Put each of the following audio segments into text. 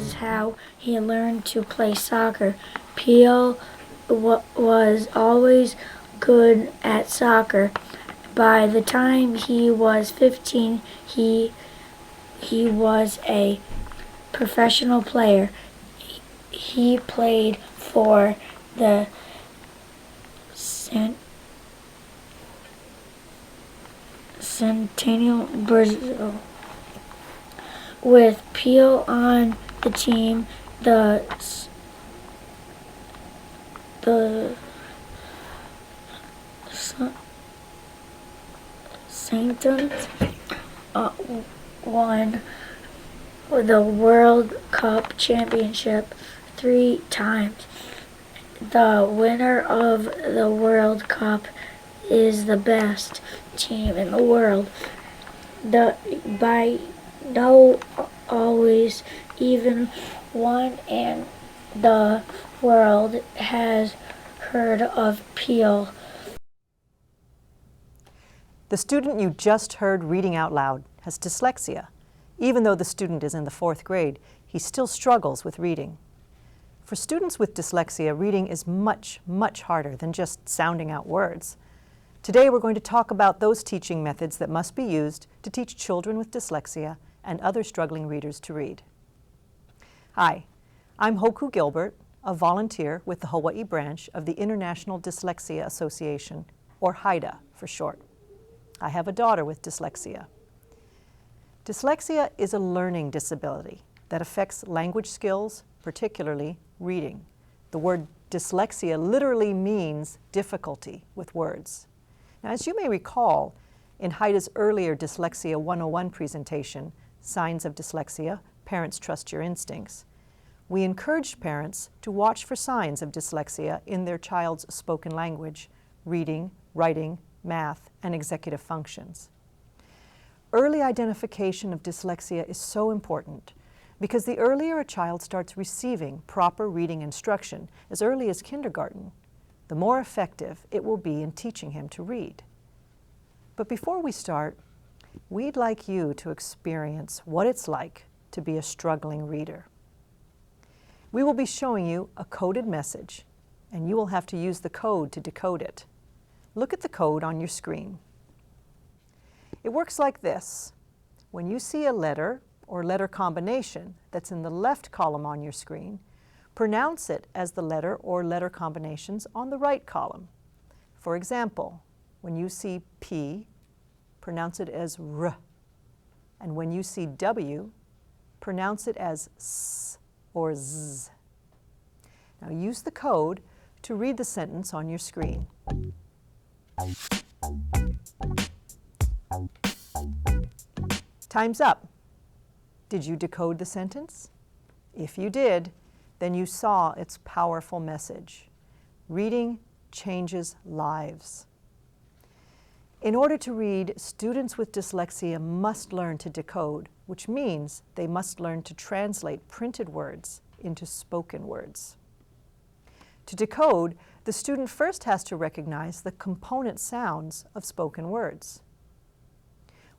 is how he learned to play soccer. Pio was always good at soccer. By the time he was 15, he was a professional player. He played for the Centennial Brazil. With Pio on the team, the Saints won the World Cup championship 3 times. The winner of the World Cup is the best team in the world. Always even one in the world has heard of Pio. The student you just heard reading out loud has dyslexia. Even though the student is in the 4th grade, he still struggles with reading. For students with dyslexia, reading is much, much harder than just sounding out words. Today we're going to talk about those teaching methods that must be used to teach children with dyslexia and other struggling readers to read. Hi, I'm Hoku Gilbert, a volunteer with the Hawai'i branch of the International Dyslexia Association, or HIDA for short. I have a daughter with dyslexia. Dyslexia is a learning disability that affects language skills, particularly reading. The word dyslexia literally means difficulty with words. Now, as you may recall, in HIDA's earlier Dyslexia 101 presentation, Signs of Dyslexia, Parents Trust Your Instincts, we encouraged parents to watch for signs of dyslexia in their child's spoken language, reading, writing, math, and executive functions. Early identification of dyslexia is so important because the earlier a child starts receiving proper reading instruction, as early as kindergarten, the more effective it will be in teaching him to read. But before we start, we'd like you to experience what it's like to be a struggling reader. We will be showing you a coded message, and you will have to use the code to decode it. Look at the code on your screen. It works like this. When you see a letter or letter combination that's in the left column on your screen, pronounce it as the letter or letter combinations on the right column. For example, when you see P, pronounce it as R. And when you see W, pronounce it as S or Z. Now use the code to read the sentence on your screen. Time's up. Did you decode the sentence? If you did, then you saw its powerful message. Reading changes lives. In order to read, students with dyslexia must learn to decode, which means they must learn to translate printed words into spoken words. To decode, the student first has to recognize the component sounds of spoken words.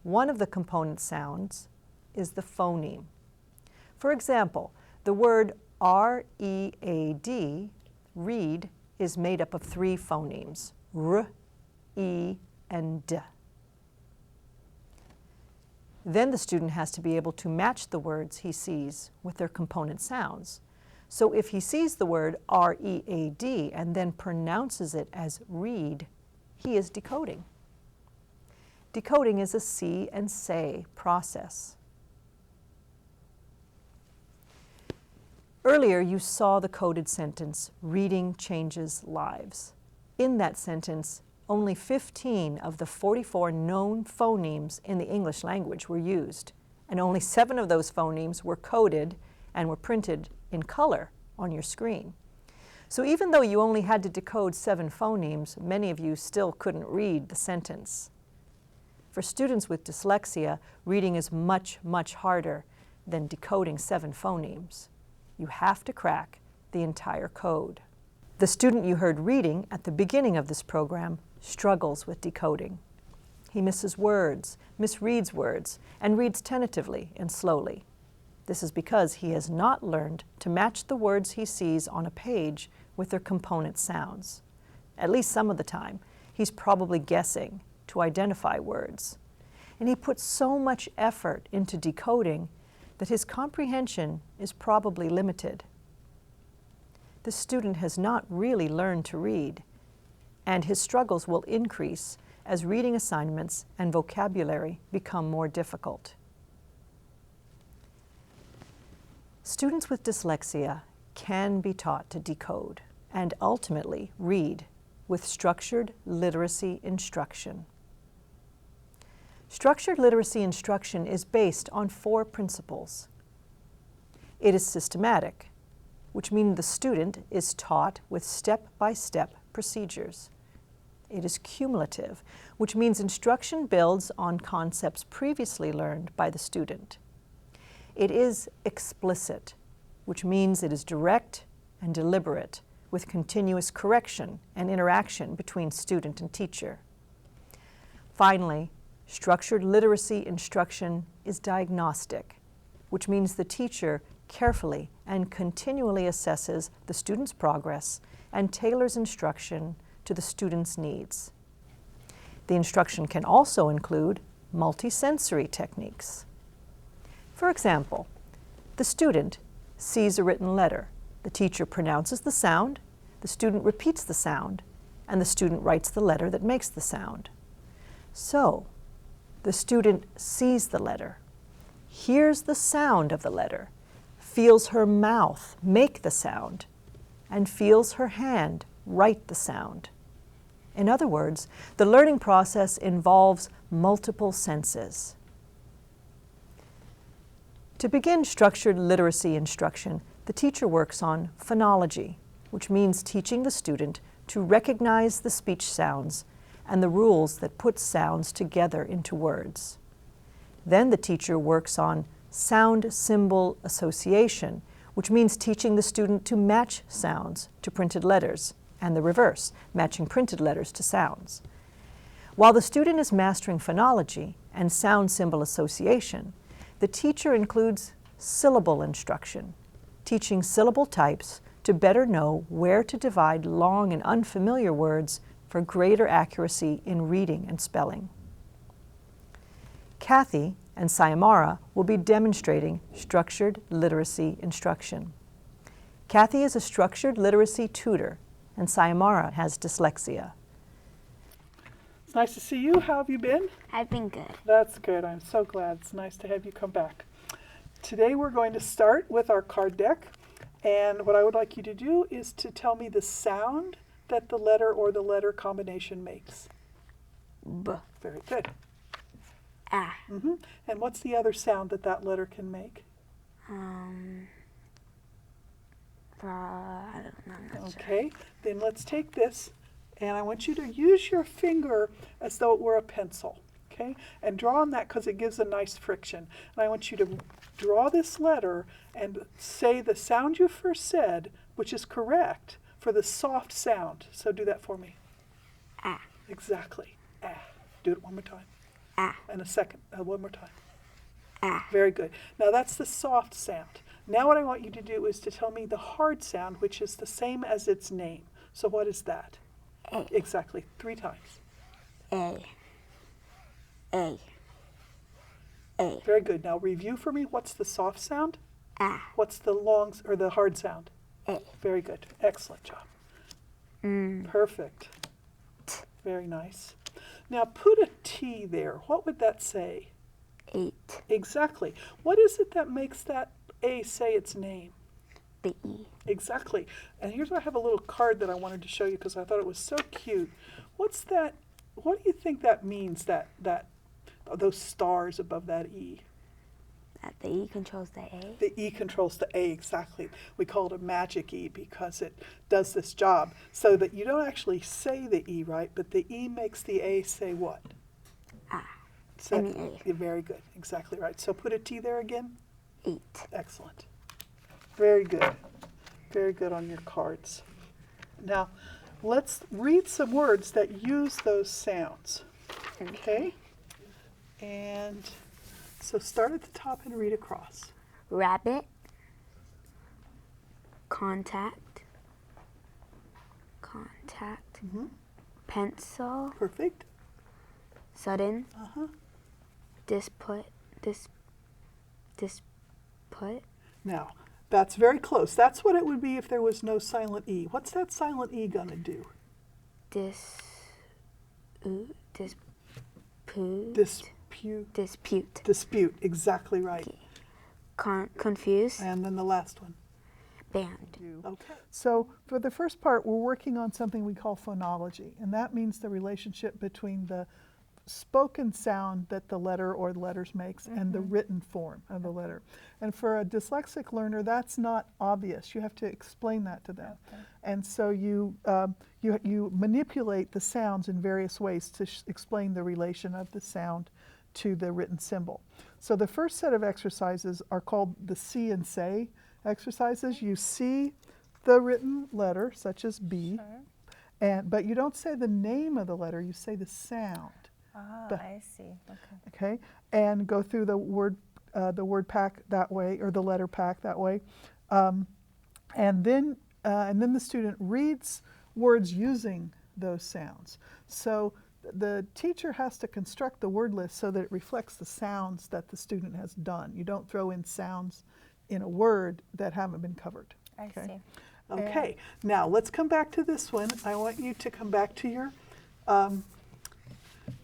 One of the component sounds is the phoneme. For example, the word R-E-A-D, read, is made up of 3 phonemes, R, E, and D. Then the student has to be able to match the words he sees with their component sounds. So if he sees the word R-E-A-D and then pronounces it as read, he is decoding. Decoding is a see and say process. Earlier, you saw the coded sentence, reading changes lives. In that sentence, only 15 of the 44 known phonemes in the English language were used, and only 7 of those phonemes were coded and were printed in color on your screen. So even though you only had to decode 7 phonemes, many of you still couldn't read the sentence. For students with dyslexia, reading is much, much harder than decoding 7 phonemes. You have to crack the entire code. The student you heard reading at the beginning of this program struggles with decoding. He misses words, misreads words, and reads tentatively and slowly. This is because he has not learned to match the words he sees on a page with their component sounds. At least some of the time, he's probably guessing to identify words. And he puts so much effort into decoding that his comprehension is probably limited. The student has not really learned to read, and his struggles will increase as reading assignments and vocabulary become more difficult. Students with dyslexia can be taught to decode and ultimately read with structured literacy instruction. Structured literacy instruction is based on 4 principles. It is systematic, which means the student is taught with step-by-step procedures. It is cumulative, which means instruction builds on concepts previously learned by the student. It is explicit, which means it is direct and deliberate, with continuous correction and interaction between student and teacher. Finally, structured literacy instruction is diagnostic, which means the teacher carefully and continually assesses the student's progress and tailors instruction to the student's needs. The instruction can also include multisensory techniques. For example, the student sees a written letter. The teacher pronounces the sound, the student repeats the sound, and the student writes the letter that makes the sound. So, the student sees the letter, hears the sound of the letter, feels her mouth make the sound, and feels her hand write the sound. In other words, the learning process involves multiple senses. To begin structured literacy instruction, the teacher works on phonology, which means teaching the student to recognize the speech sounds and the rules that put sounds together into words. Then the teacher works on sound-symbol association, which means teaching the student to match sounds to printed letters, and the reverse, matching printed letters to sounds. While the student is mastering phonology and sound-symbol association, the teacher includes syllable instruction, teaching syllable types to better know where to divide long and unfamiliar words for greater accuracy in reading and spelling. Kathy and Sayamara will be demonstrating structured literacy instruction. Kathy is a structured literacy tutor, and Sayamara has dyslexia. It's nice to see you. How have you been? I've been good. That's good. I'm so glad. It's nice to have you come back. Today we're going to start with our card deck. And what I would like you to do is to tell me the sound that the letter or the letter combination makes. B. Very good. Ah. And what's the other sound that that letter can make? I don't know. I'm not sure. Okay. Then let's take this, and I want you to use your finger as though it were a pencil. Okay? And draw on that because it gives a nice friction. And I want you to draw this letter and say the sound you first said, which is correct, for the soft sound. So do that for me. Ah. Exactly. Ah. Do it one more time. Ah. And a second. One more time. Ah. Very good. Now that's the soft sound. Now what I want you to do is to tell me the hard sound, which is the same as its name. So what is that? A. Exactly. 3 times. A. A. A. Very good. Now review for me. What's the soft sound? Ah. What's the long or the hard sound? A. Very good. Excellent job. Perfect. Very nice. Now put a T there. What would that say? 8. Exactly. What is it that makes that A say its name? The E. Exactly. And here's where I have a little card that I wanted to show you because I thought it was so cute. What's that? What do you think that means, that those stars above that E? That the E controls the A. The E controls the A, exactly. We call it a magic E because it does this job so that you don't actually say the E right, but the E makes the A say what? Ah. So, I mean A. yeah, very good. Exactly right. So put a T there again. 8. Excellent. Very good. Very good on your cards. Now, let's read some words that use those sounds. Okay? And so start at the top and read across. rabbit, contact, pencil, Perfect. sudden, Uh-huh. disput. Now, that's very close. That's what it would be if there was no silent E. What's that silent E gonna do? Dispute. Dispute, exactly right. Confuse. And then the last one. Band. Okay. So for the first part, we're working on something we call phonology, and that means the relationship between the spoken sound that the letter or the letters makes and the written form of the letter. And for a dyslexic learner, that's not obvious. You have to explain that to them. Okay. And so you manipulate the sounds in various ways to explain the relation of the sound to the written symbol. So the first set of exercises are called the see and say exercises. You see the written letter, such as B, but you don't say the name of the letter, you say the sound. I see. Okay. Okay, and go through the word pack that way, or the letter pack that way, and then the student reads words using those sounds. So the teacher has to construct the word list so that it reflects the sounds that the student has done. You don't throw in sounds in a word that haven't been covered. I see. Okay, now let's come back to this one. I want you to come back to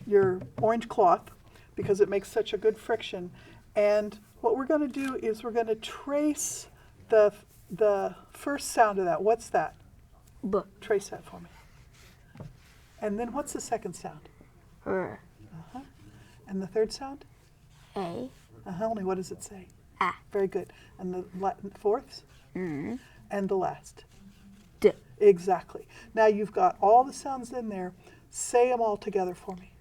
your orange cloth because it makes such a good friction. And what we're going to do is we're going to trace the first sound of that. What's that? B. Trace that for me. And then what's the second sound? R. And the third sound? A. Only what does it say? A. Very good. And the fourth? Mm. And the last? D. Exactly. Now you've got all the sounds in there. Say them all together for me.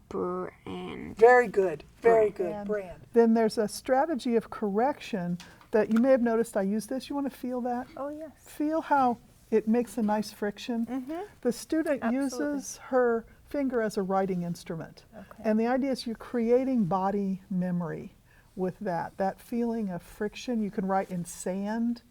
Brand. Very good. Very good. Brand. Brand. Then there's a strategy of correction that you may have noticed I use this. You want to feel that? Oh, yes. Feel how it makes a nice friction. The student uses her finger as a writing instrument. Okay. And the idea is you're creating body memory with that feeling of friction. You can write in sand.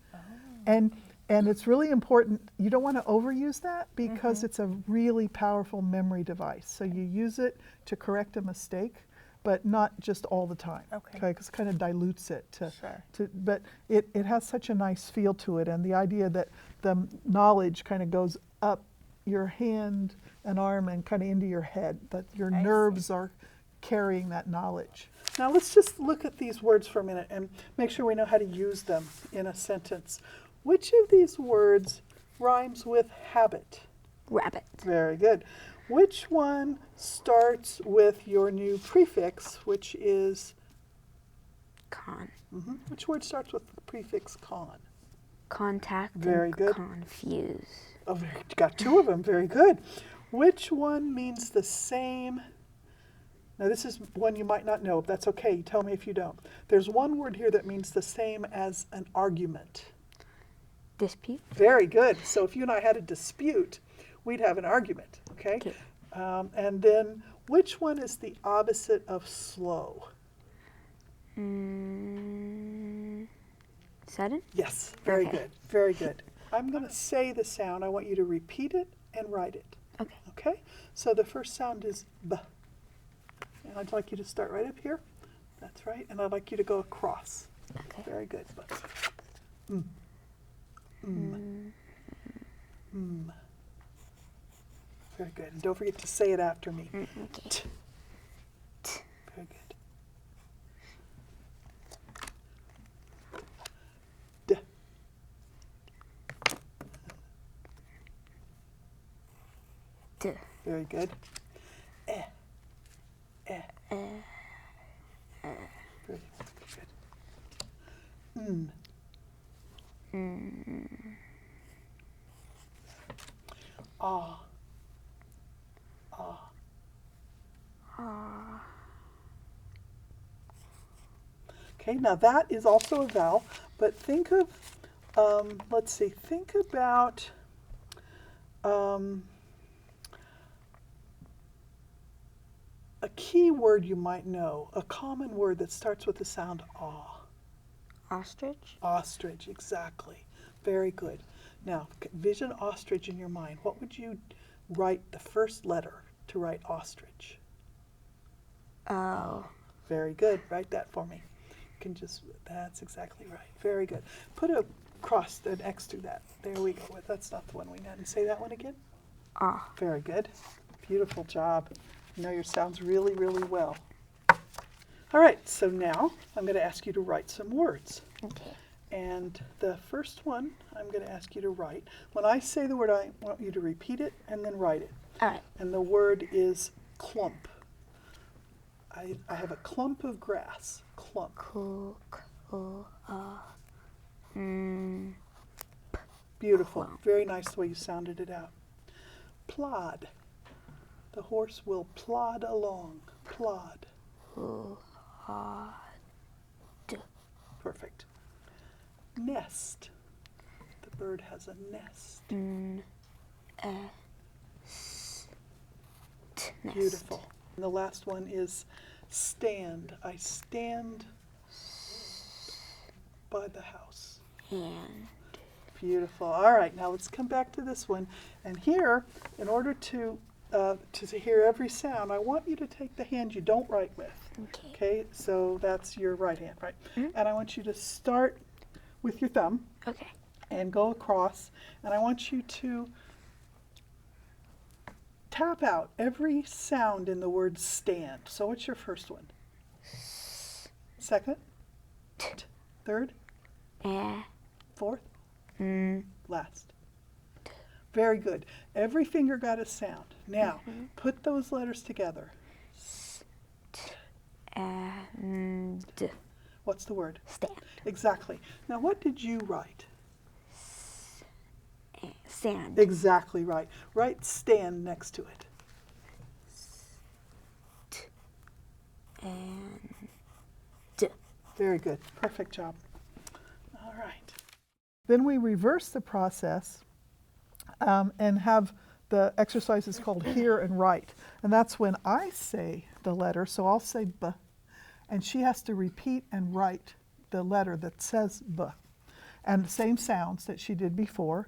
And it's really important, you don't want to overuse that because it's a really powerful memory device. So you use it to correct a mistake, but not just all the time. Okay. Because it kind of dilutes it. Sure. But it has such a nice feel to it, and the idea that the knowledge kind of goes up your hand and arm and kind of into your head, that your nerves are carrying that knowledge. Now let's just look at these words for a minute and make sure we know how to use them in a sentence. Which of these words rhymes with habit? Rabbit. Very good. Which one starts with your new prefix, which is? Con. Which word starts with the prefix con? Contact. Very and good. Confuse. Oh, you got two of them. Very good. Which one means the same? Now this is one you might not know. That's okay. Tell me if you don't. There's one word here that means the same as an argument. Dispute. Very good. So if you and I had a dispute, we'd have an argument, okay? Okay. And then which one is the opposite of slow? Sudden. Yes, very Okay. good, very good. I'm going to say the sound. I want you to repeat it and write it, Okay. okay? So the first sound is B. And I'd like you to start right up here. That's right. And I'd like you to go across. Okay. Very good. B. Very good. And don't forget to say it after me. Okay. T. Very good. D. D. Very good. Eh. Eh. Very good. Ah. Ah. Okay, now that is also a vowel, but think of, let's see, think about a key word you might know, a common word that starts with the sound ah. Ostrich. Ostrich, exactly. Very good. Now, vision ostrich in your mind. What would you write the first letter to write ostrich? O. Very good. Write that for me. You can just, that's exactly right. Very good. Put a cross, an X through that. There we go. That's not the one we had. And say that one again. Ah. Very good. Beautiful job. You know your sounds really, really well. All right, so now I'm going to ask you to write some words. Okay. And the first one I'm going to ask you to write. When I say the word, I want you to repeat it and then write it. All right. And the word is clump. I have a clump of grass. Clump. Beautiful. Very nice the way you sounded it out. Plod. The horse will plod along. Plod. Perfect. Nest. The bird has a nest. Beautiful. And the last one is stand. I stand by the house. And. Beautiful. All right, now let's come back to this one. And here, in order to hear every sound, I want you to take the hand you don't write with. Okay. Okay, so that's your right hand, right? And I want you to start with your thumb Okay. and go across. And I want you to tap out every sound in the word stand. So what's your first one? Second? Third? Fourth? Last. Very good. Every finger got a sound. Now, put those letters together. And. What's the word? Stand. Exactly. Now, what did you write? Sand. Exactly right. Write stand next to it. And. Very good. Perfect job. All right. Then we reverse the process and have the exercises called hear and write. And that's when I say the letter, so I'll say B, and she has to repeat and write the letter that says B. And the same sounds that she did before.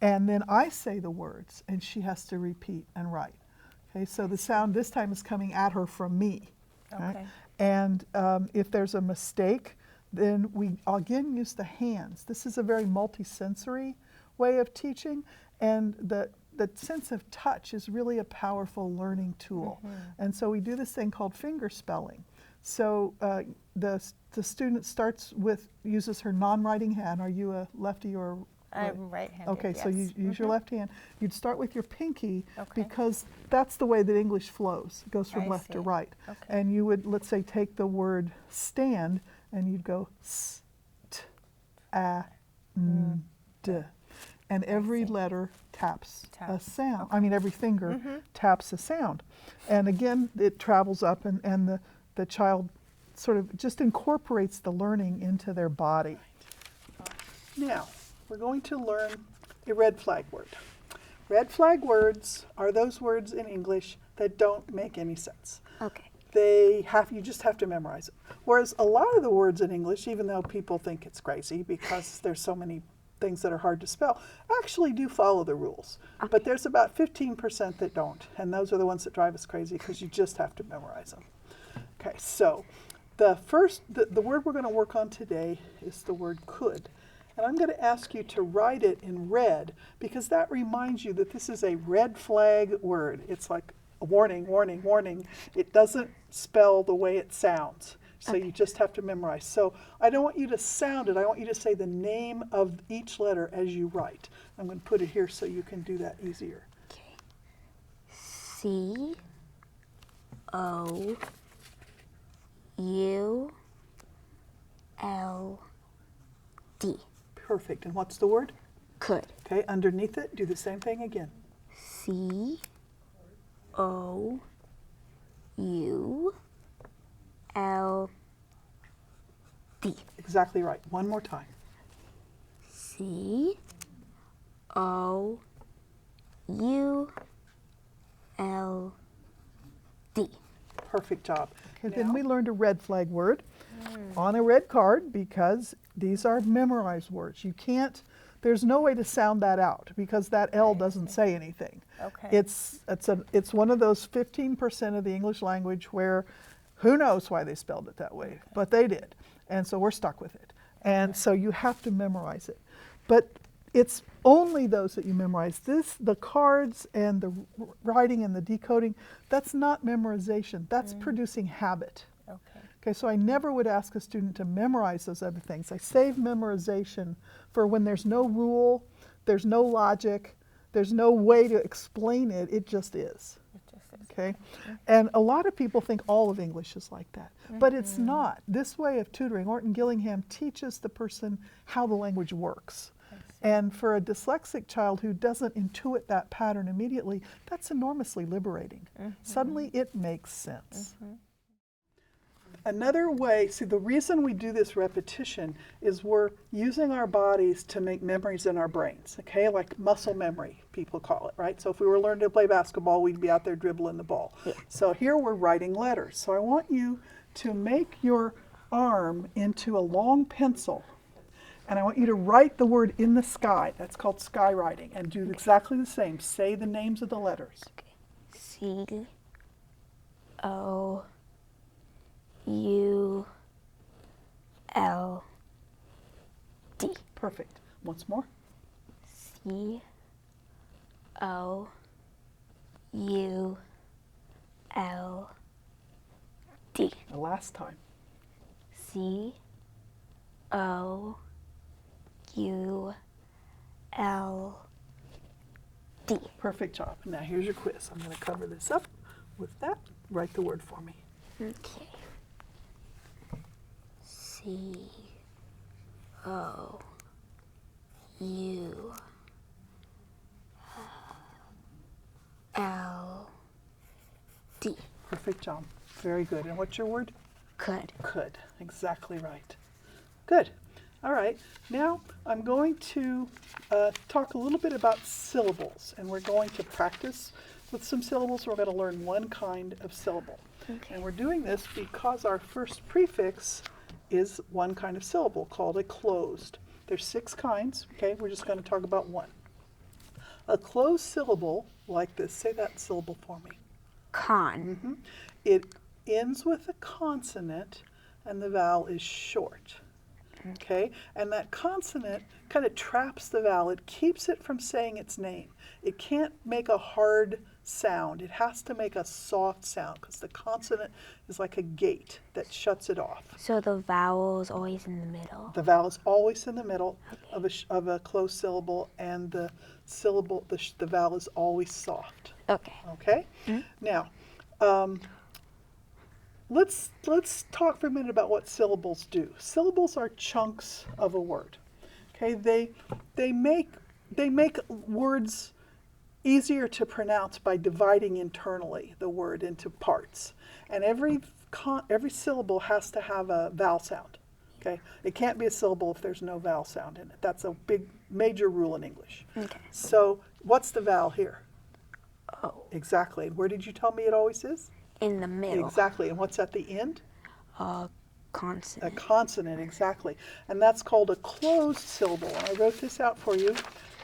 And then I say the words, and she has to repeat and write. Okay, so the sound this time is coming at her from me. Right? Okay. And if there's a mistake, then we again use the hands. This is a very multisensory way of teaching, and the sense of touch is really a powerful learning tool. And so we do this thing called finger spelling. So the student starts with, uses her non-writing hand. Are you a lefty or I'm right-handed. Okay, so you use your left hand. You'd start with your pinky Okay. because that's the way that English flows. It goes from I left to see. right. Okay. And you would, let's say, take the word stand, and you'd go s, t, a, n, d. And every letter taps a Taps. sound. I mean, every finger taps a sound. And again, it travels up, and the child sort of just incorporates the learning into their body. Now, we're going to learn a red flag word. Red flag words are those words in English that don't make any sense. Okay. You just have to memorize it. Whereas a lot of the words in English, even though people think it's crazy because there's so many things that are hard to spell, actually do follow the rules. But there's about 15% that don't, and those are the ones that drive us crazy because you just have to memorize them. Okay, so the word we're going to work on today is the word could. And I'm going to ask you to write it in red because that reminds you that this is a red flag word. It's like a warning, warning, warning. It doesn't spell the way it sounds. So you just have to memorize. So I don't want you to sound it. I want you to say the name of each letter as you write. I'm going to put it here so you can do that easier. Okay. C O U L D. Perfect. And what's the word? Could. Okay, underneath it, do the same thing again. C O U L D. Exactly right. One more time. C O U L D. Perfect job. Okay, then Now- we learned a red flag word on a red card because these are memorized words. You can't, there's no way to sound that out because that L doesn't say anything. Okay. It's one of those 15% of the English language where who knows why they spelled it that way, but they did. And so we're stuck with it. And so you have to memorize it. But it's only those that you memorize. The cards and the writing and the decoding, that's not memorization. That's producing habit. Okay. Okay, so I never would ask a student to memorize those other things. I save memorization for when there's no rule, there's no logic, there's no way to explain it, it just is. Okay? And a lot of people think all of English is like that, but it's not. This way of tutoring, Orton Gillingham teaches the person how the language works. And for a dyslexic child who doesn't intuit that pattern immediately, that's enormously liberating. Suddenly it makes sense. Another way, see, the reason we do this repetition is we're using our bodies to make memories in our brains, okay? Like muscle memory, people call it, right? So if we were learning to play basketball, we'd be out there dribbling the ball. Yeah. So here we're writing letters. So I want you to make your arm into a long pencil, and I want you to write the word in the sky. That's called sky writing, and do exactly the same. Say the names of the letters. C-O-U-L-D. Perfect. Once more. C-O-U-L-D. The last time. C-O-U-L-D. Perfect job. Now here's your quiz. I'm going to cover this up with that. Write the word for me. Okay. C-O-U-L-D. Perfect job. Very good. And what's your word? Could. Could. Exactly right. Good. All right. Now I'm going to talk a little bit about syllables, and we're going to practice with some syllables. We're going to learn one kind of syllable. Okay. And we're doing this because our first prefix is one kind of syllable called a closed. There's 6 kinds, okay? We're just going to talk about one. A closed syllable like this, say that syllable for me. Con. It ends with a consonant and the vowel is short. Okay? And that consonant kind of traps the vowel. It keeps it from saying its name. It can't make a hard sound. It has to make a soft sound because the consonant is like a gate that shuts it off. So the vowel is always in the middle. The vowel is always in the middle of a closed syllable, and the syllable, the vowel is always soft. Okay. Okay? Now, let's talk for a minute about what syllables do. Syllables are chunks of a word. Okay? They make words easier to pronounce by dividing internally the word into parts. And every syllable has to have a vowel sound. Okay? It can't be a syllable if there's no vowel sound in it. That's a big major rule in English. Okay. So, what's the vowel here? Oh. Exactly. And where did you tell me it always is? In the middle. Exactly. And what's at the end? A Consonant. consonant, exactly. And that's called a closed syllable. And I wrote this out for you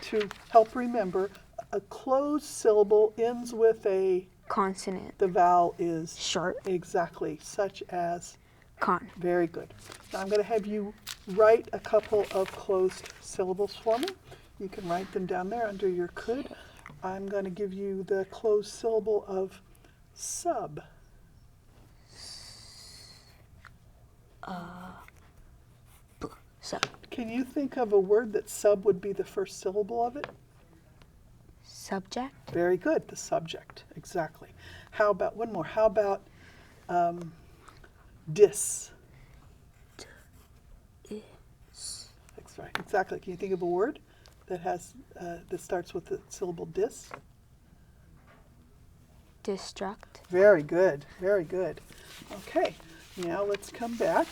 to help remember. A closed syllable ends with a, Consonant. the vowel is Short. exactly, such as, Con. very good. Now I'm going to have you write a couple of closed syllables for me. You can write them down there under your could. I'm going to give you the closed syllable of sub. So. Can you think of a word that sub would be the first syllable of it? Subject. Very good, the subject, exactly. How about, one more, how about dis? That's right, exactly. Can you think of a word that has, that starts with the syllable dis? Destruct. Very good, very good. Okay, now let's come back.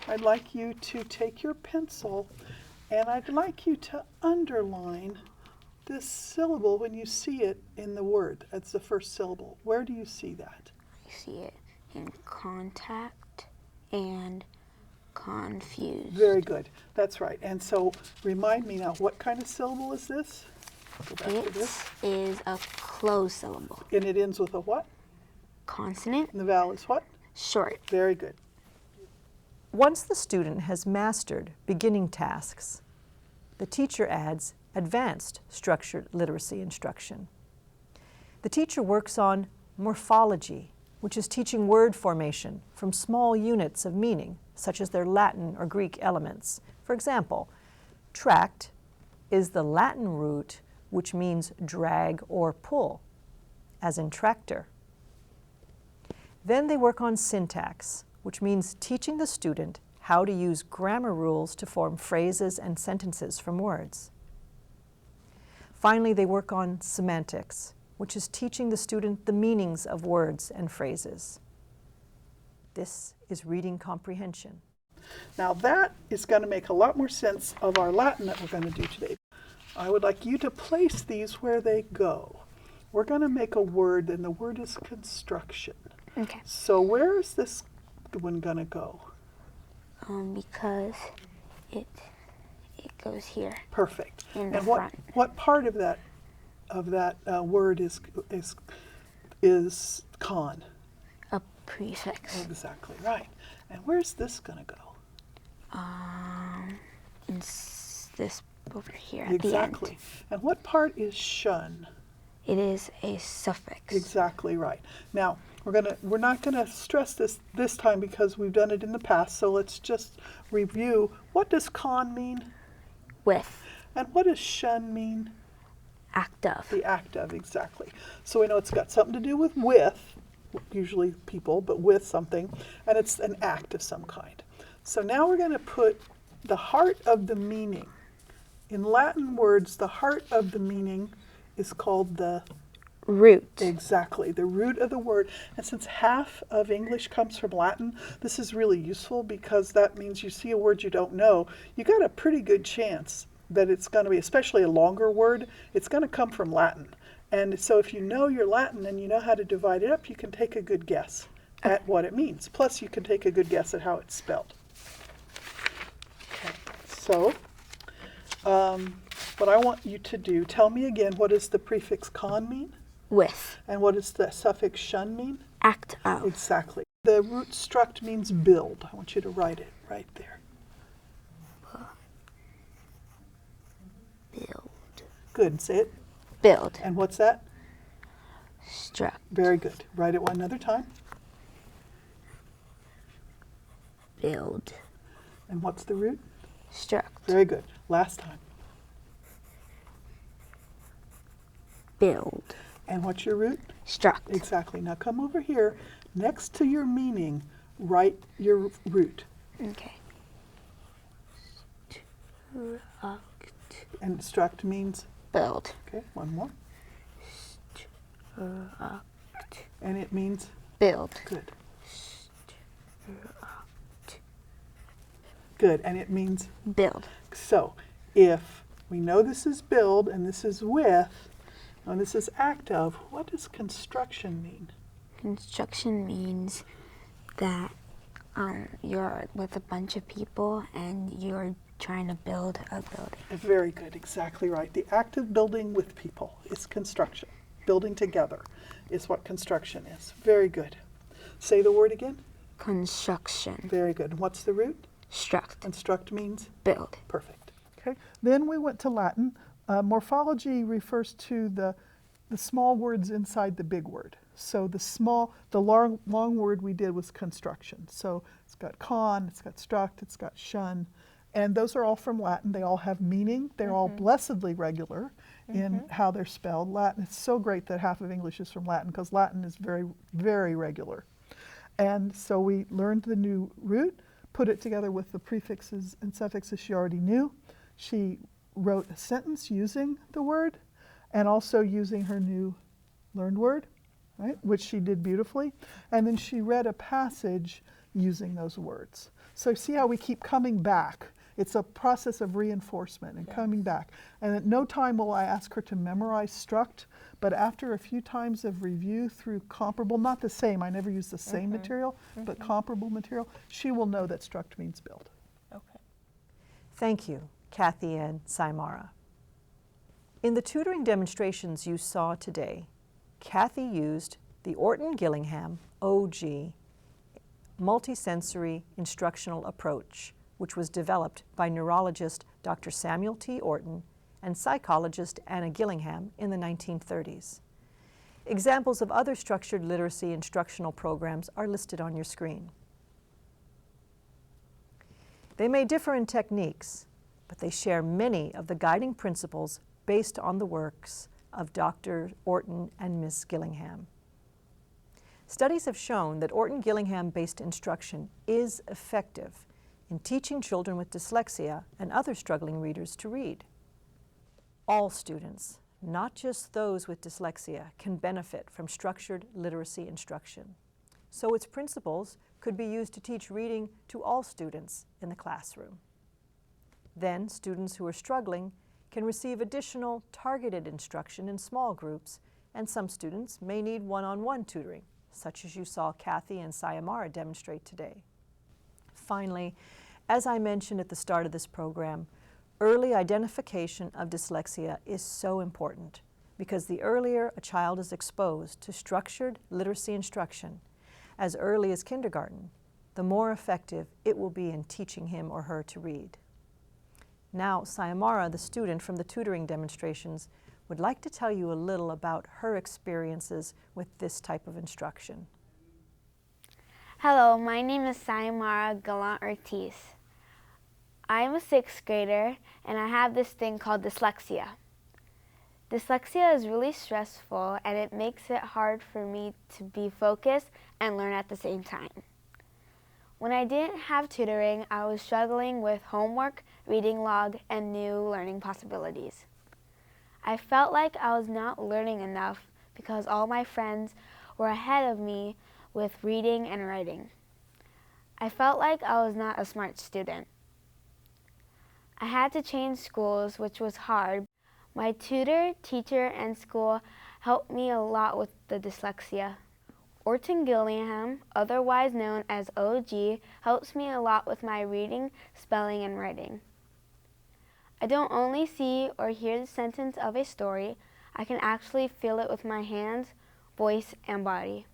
I'd like you to take your pencil and I'd like you to underline this syllable when you see it in the word. That's the first syllable. Where do you see that? I see it and contact and confused. Very good. That's right. And so remind me now, what kind of syllable is this? Go back to It this. is a closed syllable. And it ends with a what? Consonant, And the vowel is what? short. Very good. Once the student has mastered beginning tasks, the teacher adds advanced structured literacy instruction. The teacher works on morphology, which is teaching word formation from small units of meaning, such as their Latin or Greek elements. For example, tract is the Latin root which means drag or pull, as in tractor. Then they work on syntax, which means teaching the student how to use grammar rules to form phrases and sentences from words. Finally, they work on semantics, which is teaching the student the meanings of words and phrases. This is reading comprehension. Now that is going to make a lot more sense of our Latin that we're going to do today. I would like you to place these where they go. We're going to make a word, and the word is construction. Okay. So where is this one going to go? Because it goes here. Perfect. In the And front. what part of that word is con? A prefix. Exactly right. And where's this going to go? In this over here at the Exactly. end. And what part is shun? It is a suffix. Exactly right. Now, we're not gonna stress this time because we've done it in the past, so let's just review. What does con mean? With. And what does shun mean? Act of. The act of, exactly. So we know it's got something to do with, usually people, but with something, and it's an act of some kind. So now we're gonna put the heart of the meaning. In Latin words, the heart of the meaning is called the Root. exactly, the root of the word. And since half of English comes from Latin, this is really useful because that means you see a word you don't know, you got a pretty good chance that it's going to be, especially a longer word, it's going to come from Latin. And so if you know your Latin and you know how to divide it up, you can take a good guess at what it means. Plus, you can take a good guess at how it's spelled. Okay, so what I want you to do, tell me again, what does the prefix con mean? With. And what does the suffix shun mean? Act of. Exactly. The root struct means build. I want you to write it right there. Build. Good. Say it. Build. And what's that? Struct. Very good. Write it one other time. Build. And what's the root? Struct. Very good. Last time. Build. And what's your root? Struct. Exactly. Now come over here. Next to your meaning, write your root. Okay. Struct. And struct means, Build. okay, one more. Struct. And it means, Build. good. Good. And it means, Build. so if we know this is build and this is with, and this is act of, what does construction mean? Construction means that you're with a bunch of people and you're trying to build a building. Very good, exactly right. The act of building with people is construction. Building together is what construction is. Very good. Say the word again. Construction. Very good. And what's the root? Struct. And struct means? Build. Perfect. Okay. Then we went to Latin. Morphology refers to the small words inside the big word. So the long word we did was construction. So it's got con, it's got struct, it's got shun. And those are all from Latin. They all have meaning. They're all blessedly regular in how they're spelled. Latin, it's so great that half of English is from Latin because Latin is very, very regular. And so we learned the new root, put it together with the prefixes and suffixes she already knew. She wrote a sentence using the word and also using her new learned word, right, which she did beautifully. And then she read a passage using those words. So see how we keep coming back It's a process of reinforcement and coming back. And at no time will I ask her to memorize struct, but after a few times of review through comparable, not the same, I never use the same material, but comparable material, she will know that struct means build. Okay. Thank you, Kathy and Saimara. In the tutoring demonstrations you saw today, Kathy used the Orton-Gillingham, OG, multisensory instructional approach, which was developed by neurologist Dr. Samuel T. Orton and psychologist Anna Gillingham in the 1930s. Examples of other structured literacy instructional programs are listed on your screen. They may differ in techniques, but they share many of the guiding principles based on the works of Dr. Orton and Ms. Gillingham. Studies have shown that Orton-Gillingham-based instruction is effective in teaching children with dyslexia and other struggling readers to read. All students, not just those with dyslexia, can benefit from structured literacy instruction. So its principles could be used to teach reading to all students in the classroom. Then students who are struggling can receive additional targeted instruction in small groups, and some students may need one-on-one tutoring, such as you saw Kathy and Saimara demonstrate today. Finally, as I mentioned at the start of this program, early identification of dyslexia is so important because the earlier a child is exposed to structured literacy instruction, as early as kindergarten, the more effective it will be in teaching him or her to read. Now, Saimara, the student from the tutoring demonstrations, would like to tell you a little about her experiences with this type of instruction. Hello, my name is Saimara Gallant Ortiz. I'm a 6th grader and I have this thing called dyslexia. Dyslexia is really stressful and it makes it hard for me to be focused and learn at the same time. When I didn't have tutoring, I was struggling with homework, reading log, and new learning possibilities. I felt like I was not learning enough because all my friends were ahead of me with reading and writing. I felt like I was not a smart student. I had to change schools, which was hard. My tutor, teacher, and school helped me a lot with the dyslexia. Orton-Gillingham, otherwise known as OG, helps me a lot with my reading, spelling, and writing. I don't only see or hear the sentence of a story, I can actually feel it with my hands, voice, and body.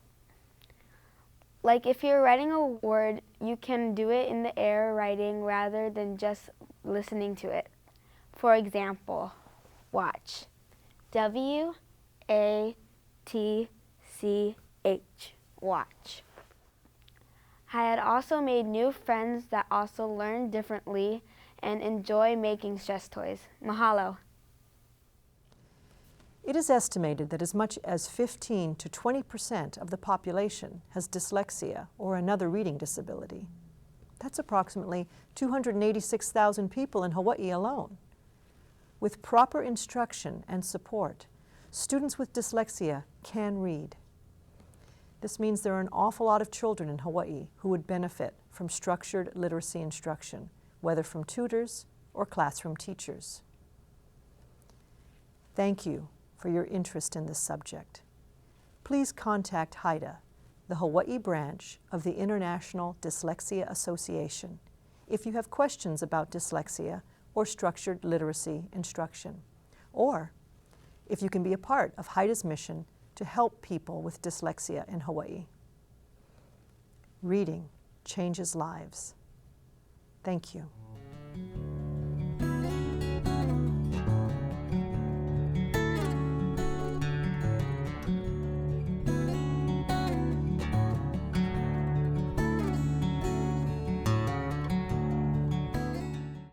Like if you're writing a word, you can do it in the air writing rather than just listening to it. For example, watch. W-A-T-C-H, watch. I had also made new friends that also learn differently and enjoy making stress toys. Mahalo. It is estimated that as much as 15 to 20% of the population has dyslexia or another reading disability. That's approximately 286,000 people in Hawaii alone. With proper instruction and support, students with dyslexia can read. This means there are an awful lot of children in Hawaii who would benefit from structured literacy instruction, whether from tutors or classroom teachers. Thank you for your interest in this subject. Please contact HIDA, the Hawaii branch of the International Dyslexia Association, if you have questions about dyslexia or structured literacy instruction, or if you can be a part of HIDA's mission to help people with dyslexia in Hawaii. Reading changes lives. Thank you.